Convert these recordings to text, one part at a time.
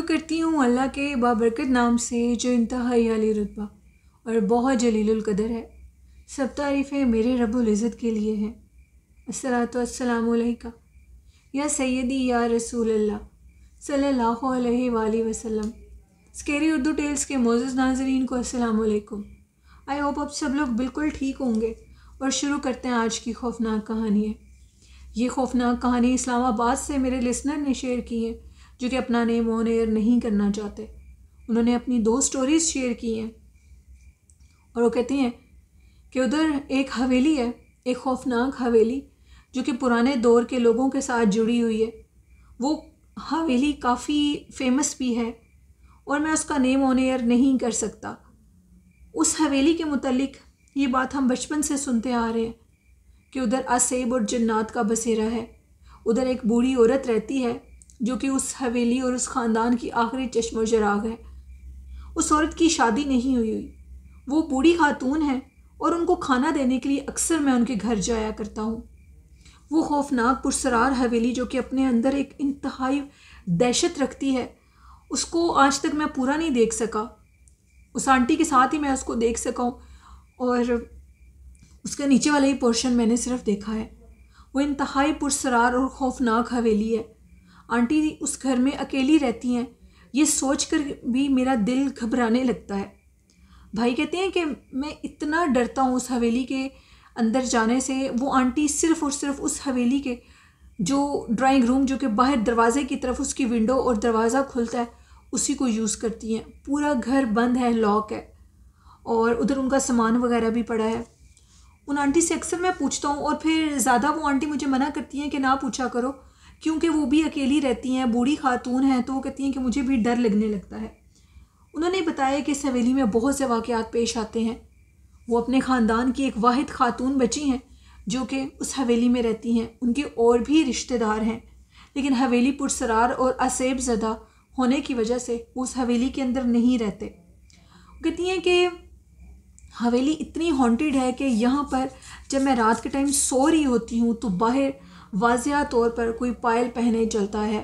کرتی ہوں اللہ کے بابرکت نام سے جو انتہائی عالی رتبہ اور بہت جلیل القدر ہے۔ سب تعریفیں میرے رب العزت کے لیے ہیں۔ الصلاۃ والسلام علیکہ یا سیدی یا رسول اللہ صلی اللہ علیہ وآلہ وسلم۔ اسکیری اردو ٹیلز کے معزز ناظرین کو السلام علیکم۔ آئی ہوپ آپ سب لوگ بالکل ٹھیک ہوں گے، اور شروع کرتے ہیں آج کی خوفناک کہانی ہے۔ یہ خوفناک کہانی اسلام آباد سے میرے لسنر نے شیئر کی ہے، جو کہ اپنا نیم آن ایئر نہیں کرنا چاہتے۔ انہوں نے اپنی 2 سٹوریز شیئر کی ہیں، اور وہ کہتے ہیں کہ ادھر ایک حویلی ہے، ایک خوفناک حویلی جو کہ پرانے دور کے لوگوں کے ساتھ جڑی ہوئی ہے۔ وہ حویلی کافی فیمس بھی ہے، اور میں اس کا نیم آن ایئر نہیں کر سکتا۔ اس حویلی کے متعلق یہ بات ہم بچپن سے سنتے آ رہے ہیں کہ ادھر اصیب اور جنات کا بسیرا ہے۔ ادھر ایک بوڑھی عورت رہتی ہے جو کہ اس حویلی اور اس خاندان کی آخری چشم و چراغ ہے۔ اس عورت کی شادی نہیں ہوئی، وہ بوڑھی خاتون ہے، اور ان کو کھانا دینے کے لیے اکثر میں ان کے گھر جایا کرتا ہوں۔ وہ خوفناک پرسرار حویلی جو کہ اپنے اندر ایک انتہائی دہشت رکھتی ہے، اس کو آج تک میں پورا نہیں دیکھ سکا۔ اس آنٹی کے ساتھ ہی میں اس کو دیکھ سکا ہوں، اور اس کے نیچے والا ہی پورشن میں نے صرف دیکھا ہے۔ وہ انتہائی پرسرار اور خوفناک حویلی ہے۔ آنٹی اس گھر میں اکیلی رہتی ہیں، یہ سوچ کر بھی میرا دل گھبرانے لگتا ہے۔ بھائی کہتے ہیں کہ میں اتنا ڈرتا ہوں اس حویلی کے اندر جانے سے۔ وہ آنٹی صرف اور صرف اس حویلی کے جو ڈرائنگ روم جو کہ باہر دروازے کی طرف اس کی ونڈو اور دروازہ کھلتا ہے، اسی کو یوز کرتی ہیں۔ پورا گھر بند ہے، لاک ہے، اور ادھر ان کا سامان وغیرہ بھی پڑا ہے۔ ان آنٹی سے اکثر میں پوچھتا ہوں، اور پھر زیادہ وہ آنٹی مجھے منع کرتی ہیں کہ نہ پوچھا کرو، کیونکہ وہ بھی اکیلی رہتی ہیں، بوڑھی خاتون ہیں، تو وہ کہتی ہیں کہ مجھے بھی ڈر لگنے لگتا ہے۔ انہوں نے بتایا کہ اس حویلی میں بہت سے واقعات پیش آتے ہیں۔ وہ اپنے خاندان کی ایک واحد خاتون بچی ہیں جو کہ اس حویلی میں رہتی ہیں۔ ان کے اور بھی رشتہ دار ہیں، لیکن حویلی پرسرار اور عصیب زدہ ہونے کی وجہ سے وہ اس حویلی کے اندر نہیں رہتے۔ وہ کہتی ہیں کہ حویلی اتنی ہانٹیڈ ہے کہ یہاں پر جب میں رات کے ٹائم سو رہی ہوتی ہوں تو باہر واضح طور پر کوئی پائل پہنے چلتا ہے۔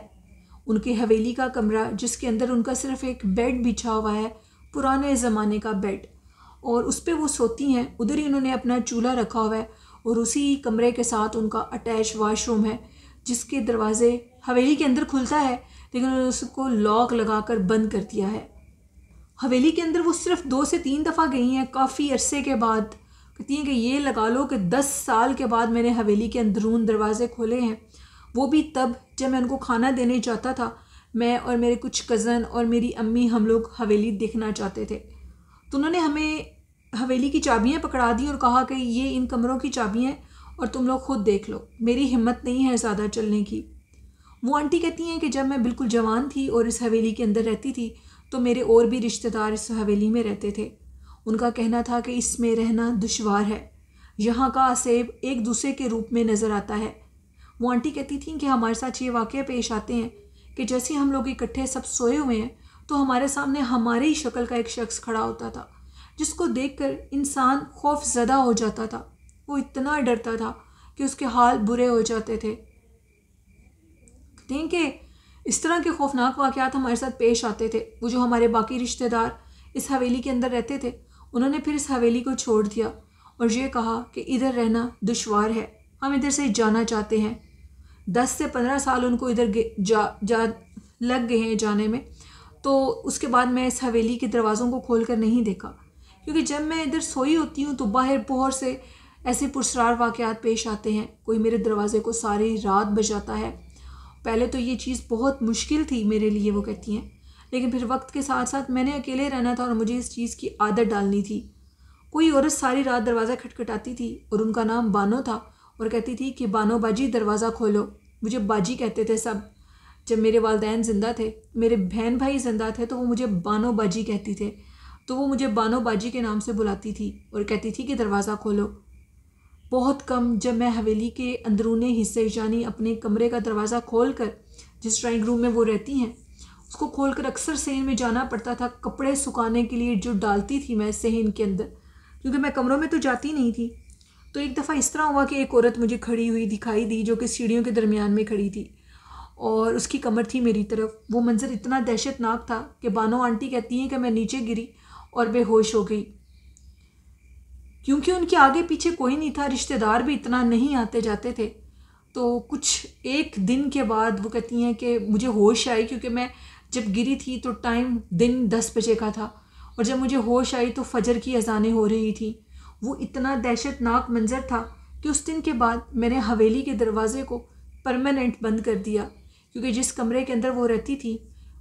ان کی حویلی کا کمرہ جس کے اندر ان کا صرف ایک بیڈ بچھا ہوا ہے، پرانے زمانے کا بیڈ، اور اس پہ وہ سوتی ہیں۔ ادھر ہی انہوں نے اپنا چولہا رکھا ہوا ہے، اور اسی کمرے کے ساتھ ان کا اٹیچ واش روم ہے، جس کے دروازے حویلی کے اندر کھلتا ہے، لیکن انہوں نے اس کو لاک لگا کر بند کر دیا ہے۔ حویلی کے اندر وہ صرف 2 سے 3 دفعہ گئی ہیں کافی عرصے کے بعد۔ کہتی ہیں کہ یہ لگا لو کہ 10 سال کے بعد میں نے حویلی کے اندرون دروازے کھولے ہیں، وہ بھی تب جب میں ان کو کھانا دینے جاتا تھا۔ میں اور میرے کچھ کزن اور میری امی، ہم لوگ حویلی دیکھنا چاہتے تھے، تو انہوں نے ہمیں حویلی کی چابیاں پکڑا دی اور کہا کہ یہ ان کمروں کی چابیاں ہیں اور تم لوگ خود دیکھ لو۔ میری ہمت نہیں ہے زیادہ چلنے کی۔ وہ آنٹی کہتی ہیں کہ جب میں بالکل جوان تھی اور اس حویلی کے اندر رہتی تھی تو میرے اور بھی رشتہ دار اس حویلی میں رہتے تھے۔ ان کا کہنا تھا کہ اس میں رہنا دشوار ہے، یہاں کا عصیب ایک دوسرے کے روپ میں نظر آتا ہے۔ وہ آنٹی کہتی تھیں کہ ہمارے ساتھ یہ واقعہ پیش آتے ہیں کہ جیسے ہم لوگ اکٹھے سب سوئے ہوئے ہیں تو ہمارے سامنے ہمارے ہی شکل کا ایک شخص کھڑا ہوتا تھا، جس کو دیکھ کر انسان خوف زدہ ہو جاتا تھا۔ وہ اتنا ڈرتا تھا کہ اس کے حال برے ہو جاتے تھے۔ کہتے ہیں کہ اس طرح کے خوفناک واقعات ہمارے ساتھ پیش آتے تھے۔ وہ جو ہمارے باقی رشتہ دار اس حویلی کے اندر رہتے تھے، انہوں نے پھر اس حویلی کو چھوڑ دیا اور یہ کہا کہ ادھر رہنا دشوار ہے، ہم ادھر سے جانا چاہتے ہیں۔ 10 سے 15 سال ان کو ادھر لگ گئے ہیں جانے میں۔ تو اس کے بعد میں اس حویلی کے دروازوں کو کھول کر نہیں دیکھا، کیونکہ جب میں ادھر سوئی ہوتی ہوں تو باہر بہت سے ایسے پرسرار واقعات پیش آتے ہیں۔ کوئی میرے دروازے کو ساری رات بجاتا ہے۔ پہلے تو یہ چیز بہت مشکل تھی میرے لیے، وہ کہتی ہیں، لیکن پھر وقت کے ساتھ ساتھ میں نے اکیلے رہنا تھا اور مجھے اس چیز کی عادت ڈالنی تھی۔ کوئی عورت ساری رات دروازہ کھٹکھٹاتی تھی، اور ان کا نام بانو تھا، اور کہتی تھی کہ بانو باجی دروازہ کھولو۔ مجھے باجی کہتے تھے سب۔ جب میرے والدین زندہ تھے، میرے بہن بھائی زندہ تھے، تو وہ مجھے بانو باجی کہتی تھے، تو وہ مجھے بانو باجی کے نام سے بلاتی تھی اور کہتی تھی کہ دروازہ کھولو۔ بہت کم جب میں حویلی کے اندرونی حصے یعنی اپنے کمرے کا دروازہ کھول کر جس ڈرائنگ روم میں وہ رہتی ہیں اس کو کھول کر اکثر صحن میں جانا پڑتا تھا کپڑے سکھانے کے لیے، جو ڈالتی تھی میں صحن کے اندر، کیونکہ میں کمروں میں تو جاتی نہیں تھی۔ تو ایک دفعہ اس طرح ہوا کہ ایک عورت مجھے کھڑی ہوئی دکھائی دی جو کہ سیڑھیوں کے درمیان میں کھڑی تھی، اور اس کی کمر تھی میری طرف. وہ منظر اتنا دہشت ناک تھا کہ بانو آنٹی کہتی ہیں کہ میں نیچے گری اور بے ہوش ہو گئی. کیونکہ ان کے آگے پیچھے کوئی نہیں تھا, رشتہ دار بھی اتنا نہیں آتے جاتے تھے. تو کچھ ایک دن کے بعد وہ کہتی ہیں کہ مجھے ہوش آئی, کیونکہ میں جب گری تھی تو ٹائم دن 10 بجے کا تھا, اور جب مجھے ہوش آئی تو فجر کی اذانیں ہو رہی تھیں. وہ اتنا دہشت ناک منظر تھا کہ اس دن کے بعد میں نے حویلی کے دروازے کو پرماننٹ بند کر دیا, کیونکہ جس کمرے کے اندر وہ رہتی تھی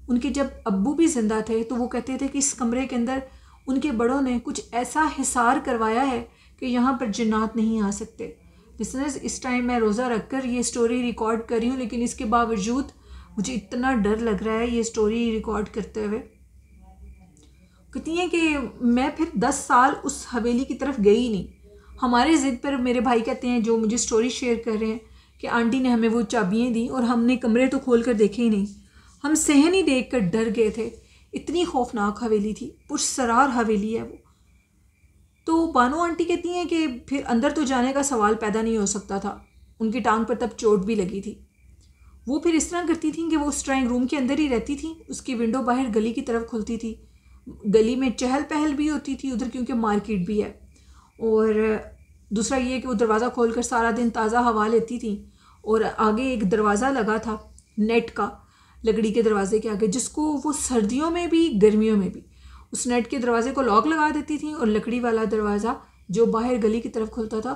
ان کے جب ابو بھی زندہ تھے تو وہ کہتے تھے کہ اس کمرے کے اندر ان کے بڑوں نے کچھ ایسا حصار کروایا ہے کہ یہاں پر جنات نہیں آ سکتے. لسنرز, اس ٹائم میں روزہ رکھ کر یہ سٹوری ریکارڈ کر رہی ہوں, لیکن اس کے باوجود مجھے اتنا ڈر لگ رہا ہے یہ سٹوری ریکارڈ کرتے ہوئے. کہتی ہیں کہ میں پھر 10 سال اس حویلی کی طرف گئی نہیں. ہمارے ضد پر میرے بھائی کہتے ہیں, جو مجھے سٹوری شیئر کر رہے ہیں, کہ آنٹی نے ہمیں وہ چابیاں دیں اور ہم نے کمرے تو کھول کر دیکھے ہی نہیں. ہم صحن ہی دیکھ کر ڈر گئے تھے. اتنی خوفناک حویلی تھی, پرسرار حویلی ہے وہ. تو بانو آنٹی کہتی ہیں کہ پھر اندر تو جانے کا سوال پیدا نہیں ہو سکتا تھا. ان کی ٹانگ پر تب چوٹ بھی لگی تھی. وہ پھر اس طرح کرتی تھیں کہ وہ اس ڈرائنگ روم کے اندر ہی رہتی تھیں. اس کی ونڈو باہر گلی کی طرف کھلتی تھی. گلی میں چہل پہل بھی ہوتی تھی ادھر, کیونکہ مارکیٹ بھی ہے. اور دوسرا یہ کہ وہ دروازہ کھول کر سارا دن تازہ ہوا لیتی تھیں. اور آگے ایک دروازہ لگا تھا نیٹ کا, لکڑی کے دروازے کے آگے, جس کو وہ سردیوں میں بھی گرمیوں میں بھی اس نیٹ کے دروازے کو لاک لگا دیتی تھیں, اور لکڑی والا دروازہ جو باہر گلی کی طرف کھلتا تھا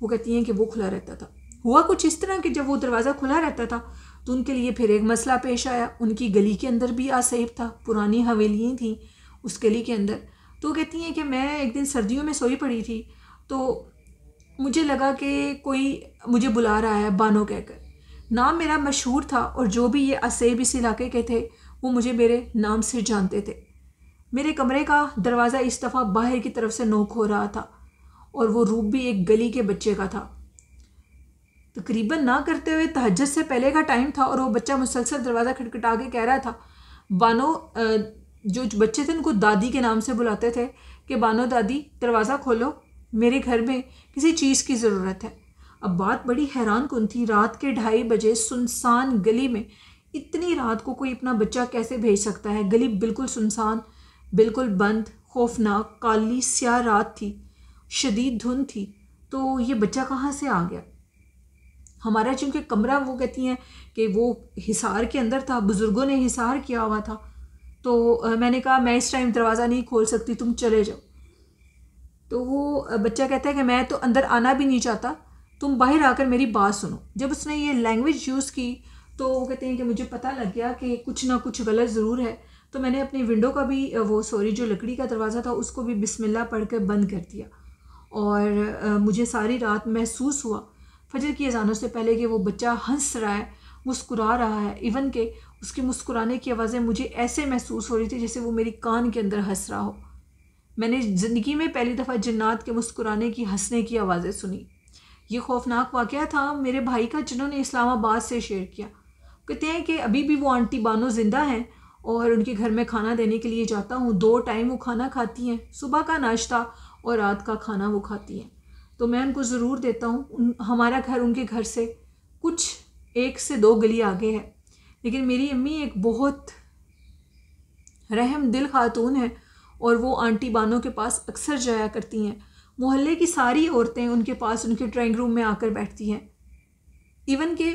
وہ کہتی ہیں کہ وہ کھلا رہتا تھا. ہوا کچھ اس طرح کہ جب وہ دروازہ کھلا رہتا تھا تو ان کے لیے پھر ایک مسئلہ پیش آیا. ان کی گلی کے اندر بھی آسیب تھا, پرانی حویلیاں تھیں اس گلی کے اندر. تو وہ کہتی ہیں کہ میں ایک دن سردیوں میں سوئی پڑی تھی تو مجھے لگا کہ کوئی مجھے بلا رہا ہے بانو کہہ کر. نام میرا مشہور تھا, اور جو بھی یہ آسیب اس علاقے کے تھے وہ مجھے میرے نام سے جانتے تھے. میرے کمرے کا دروازہ اس دفعہ باہر کی طرف سے نوک ہو رہا تھا, اور وہ روپ بھی ایک گلی کے بچے کا تھا. تقریباً نہ کرتے ہوئے تہجد سے پہلے کا ٹائم تھا, اور وہ بچہ مسلسل دروازہ کھٹکھٹا کے کہہ رہا تھا, بانو, جو بچے تھے ان کو دادی کے نام سے بلاتے تھے, کہ بانو دادی دروازہ کھولو, میرے گھر میں کسی چیز کی ضرورت ہے. اب بات بڑی حیران کن تھی. رات کے 2:30 بجے سنسان گلی میں اتنی رات کو کوئی اپنا بچہ کیسے بھیج سکتا ہے؟ گلی بالکل سنسان, بالکل بند, خوفناک, کالی سیاہ رات تھی, شدید دھند تھی. تو یہ بچہ کہاں سے آ گیا؟ ہمارا چونکہ کمرہ, وہ کہتی ہیں کہ وہ حصار کے اندر تھا, بزرگوں نے حصار کیا ہوا تھا. تو میں نے کہا میں اس ٹائم دروازہ نہیں کھول سکتی, تم چلے جاؤ. تو وہ بچہ کہتا ہے کہ میں تو اندر آنا بھی نہیں چاہتا, تم باہر آ کر میری بات سنو. جب اس نے یہ لینگویج یوز کی تو وہ کہتے ہیں کہ مجھے پتہ لگ گیا کہ کچھ نہ کچھ غلط ضرور ہے. تو میں نے اپنی ونڈو کا بھی جو لکڑی کا دروازہ تھا اس کو بھی بسم اللہ پڑھ کر بند کر دیا. اور مجھے ساری رات محسوس ہوا فجر کی اذانوں سے پہلے کہ وہ بچہ ہنس رہا ہے, مسکرا رہا ہے. ایون کہ اس کے مسکرانے کی آوازیں مجھے ایسے محسوس ہو رہی تھی جیسے وہ میری کان کے اندر ہنس رہا ہو. میں نے زندگی میں پہلی دفعہ جنات کے مسکرانے کی, ہنسنے کی آوازیں سنی. یہ خوفناک واقعہ تھا میرے بھائی کا, جنہوں نے اسلام آباد سے شیئر کیا. کہتے ہیں کہ ابھی بھی وہ آنٹی بانو زندہ ہیں, اور ان کے گھر میں کھانا دینے کے لیے جاتا ہوں. 2 ٹائم وہ کھانا کھاتی ہیں, صبح کا ناشتہ اور رات کا کھانا وہ کھاتی ہیں. تو میں ان کو ضرور دیتا ہوں. ہمارا گھر ان کے گھر سے کچھ 1 سے 2 گلی آگے ہے. لیکن میری امی ایک بہت رحم دل خاتون ہے, اور وہ آنٹی بانو کے پاس اکثر جایا کرتی ہیں. محلے کی ساری عورتیں ان کے پاس, ان کے ڈرائنگ روم میں آ کر بیٹھتی ہیں. ایون کہ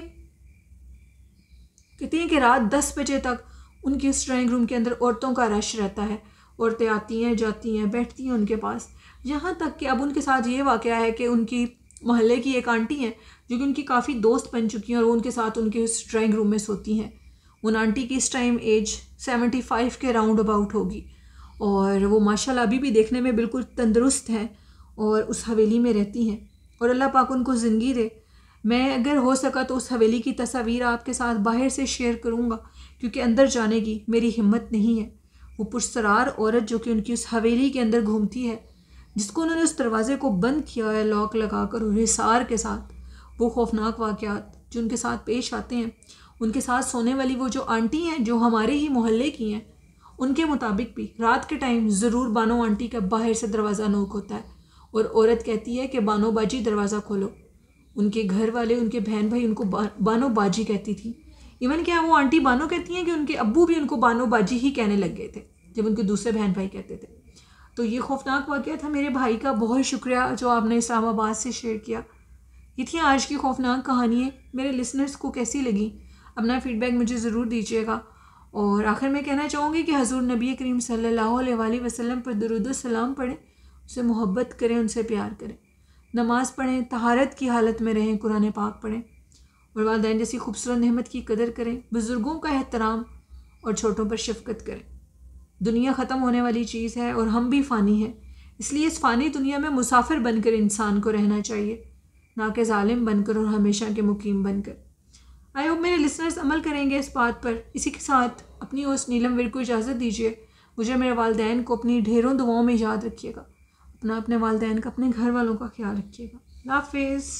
کہتی ہیں کہ رات 10 بجے تک ان کے اس ڈرائنگ روم کے اندر عورتوں کا رش رہتا ہے. عورتیں آتی ہیں, جاتی ہیں, بیٹھتی ہیں ان کے پاس. یہاں تک کہ اب ان کے ساتھ یہ واقعہ ہے کہ ان کی محلے کی ایک آنٹی ہیں جو کہ ان کی کافی دوست بن چکی ہیں, اور وہ ان کے ساتھ ان کے اس ڈرائنگ روم میں سوتی ہیں. ان آنٹی کی اس ٹائم ایج 75 کے راؤنڈ اباؤٹ ہوگی, اور وہ ماشاءاللہ ابھی بھی دیکھنے میں بالکل تندرست ہیں, اور اس حویلی میں رہتی ہیں. اور اللہ پاک ان کو زندگی دے. میں اگر ہو سکا تو اس حویلی کی تصاویر آپ کے ساتھ باہر سے شیئر کروں گا, کیونکہ اندر جانے کی میری ہمت نہیں ہے. وہ پرسرار عورت جو کہ ان کی اس حویلی کے اندر گھومتی ہے, جس کو انہوں نے اس دروازے کو بند کیا ہے لاک لگا کر اور حصار کے ساتھ, وہ خوفناک واقعات جو ان کے ساتھ پیش آتے ہیں. ان کے ساتھ سونے والی وہ جو آنٹی ہیں جو ہمارے ہی محلے کی ہیں, ان کے مطابق بھی رات کے ٹائم ضرور بانو آنٹی کا باہر سے دروازہ نوک ہوتا ہے, اور عورت کہتی ہے کہ بانو باجی دروازہ کھولو. ان کے گھر والے, ان کے بہن بھائی ان کو بانو باجی کہتی تھی. ایون کیا وہ آنٹی بانو کہتی ہیں کہ ان کے ابو بھی ان کو بانو باجی ہی کہنے لگ گئے تھے جب ان کے دوسرے بہن بھائی کہتے تھے. تو یہ خوفناک واقعہ تھا میرے بھائی کا. بہت شکریہ جو آپ نے اسلام آباد سے شیئر کیا. یہ تھی آج کی خوفناک کہانیاں. میرے لسنرز کو کیسی لگیں اپنا فیڈ بیک مجھے ضرور دیجیے گا. اور آخر میں کہنا چاہوں گی کہ حضور نبی کریم صلی اللہ علیہ وآلہ وسلم پر درود و سلام پڑھیں, ان سے محبت کریں, ان سے پیار کریں, نماز پڑھیں, طہارت کی حالت میں رہیں, قرآن پاک پڑھیں, اور والدین جیسی خوبصورت نعمت کی قدر کریں, بزرگوں کا احترام اور چھوٹوں پر شفقت کریں. دنیا ختم ہونے والی چیز ہے اور ہم بھی فانی ہیں, اس لیے اس فانی دنیا میں مسافر بن کر انسان کو رہنا چاہیے, نہ کہ ظالم بن کر اور ہمیشہ کے مقیم بن کر. آئی ہوپ میرے لسنرز عمل کریں گے اس بات پر. اسی کے ساتھ اپنی ہوسٹ نیلم ویر کو اجازت دیجیے. مجھے میرے والدین کو اپنی ڈھیروں دعاؤں میں یاد رکھیے گا. اپنے والدین کا, اپنے گھر والوں کا خیال رکھیے گا. اللہ حافظ.